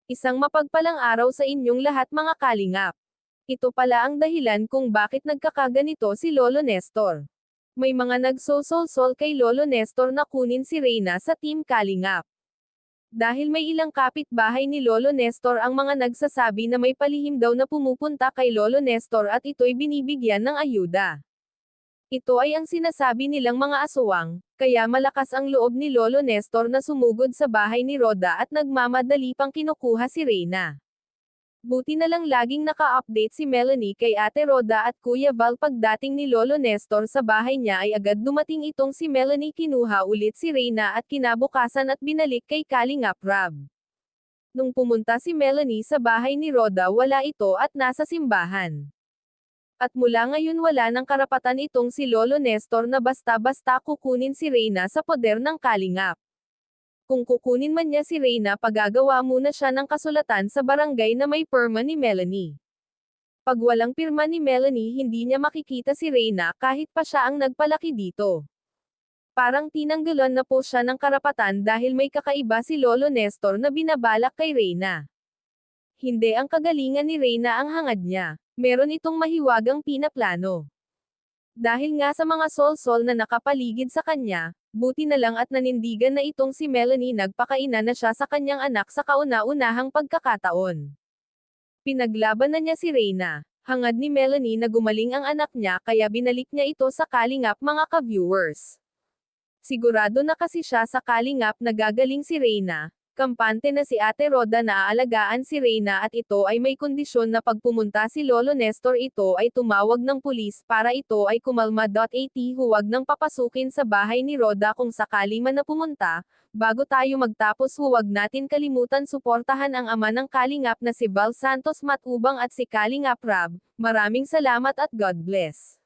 Isang mapagpalang araw sa inyong lahat mga kalingap. Ito pala ang dahilan kung bakit nagkakaganito si Lolo Nestor. May mga nagsosolsol kay Lolo Nestor na kunin si Reyna sa Team Kalingap. Dahil may ilang kapitbahay ni Lolo Nestor ang mga nagsasabi na may palihim daw na pumupunta kay Lolo Nestor at ito'y binibigyan ng ayuda. Ito ay ang sinasabi nilang mga aswang, kaya malakas ang loob ni Lolo Nestor na sumugod sa bahay ni Roda at nagmamadali pang kinukuha si Reyna. Buti na lang laging naka-update si Melanie kay Ate Roda at Kuya Val pagdating ni Lolo Nestor sa bahay niya ay agad dumating itong si Melanie kinuha ulit si Reyna at kinabukasan at binalik kay Kalingap Rab. Nung pumunta si Melanie sa bahay ni Roda wala ito at nasa simbahan. At mula ngayon wala ng karapatan itong si Lolo Nestor na basta-basta kukunin si Reyna sa poder ng Kalingap. Kung kukunin man niya si Reyna pagagawa muna siya ng kasulatan sa barangay na may pirma ni Melanie. Pag walang pirma ni Melanie hindi niya makikita si Reyna kahit pa siya ang nagpalaki dito. Parang tinanggalan na po siya ng karapatan dahil may kakaiba si Lolo Nestor na binabalak kay Reyna. Hindi ang kagalingan ni Reyna ang hangad niya. Meron itong mahiwagang pinaplano. Dahil nga sa mga solsol na nakapaligid sa kanya, buti na lang at nanindigan na itong si Melanie nagpakaina na siya sa kanyang anak sa kauna-unahang pagkakataon. Pinaglaban na niya si Reyna. Hangad ni Melanie na gumaling ang anak niya kaya binalik niya ito sa Kalingap mga ka-viewers. Sigurado na kasi siya sa Kalingap na gagaling si Reyna. Kampante na si Ate Roda na aalagaan si Reyna at ito ay may kondisyon na pag pumunta si Lolo Nestor ito ay tumawag ng pulis para ito ay kumalma. At huwag nang papasukin sa bahay ni Roda kung sakali man na pumunta. Bago tayo magtapos huwag natin kalimutan suportahan ang ama ng Kalingap na si Val Santos Matubang at si Kalingap Rab. Maraming salamat at God bless.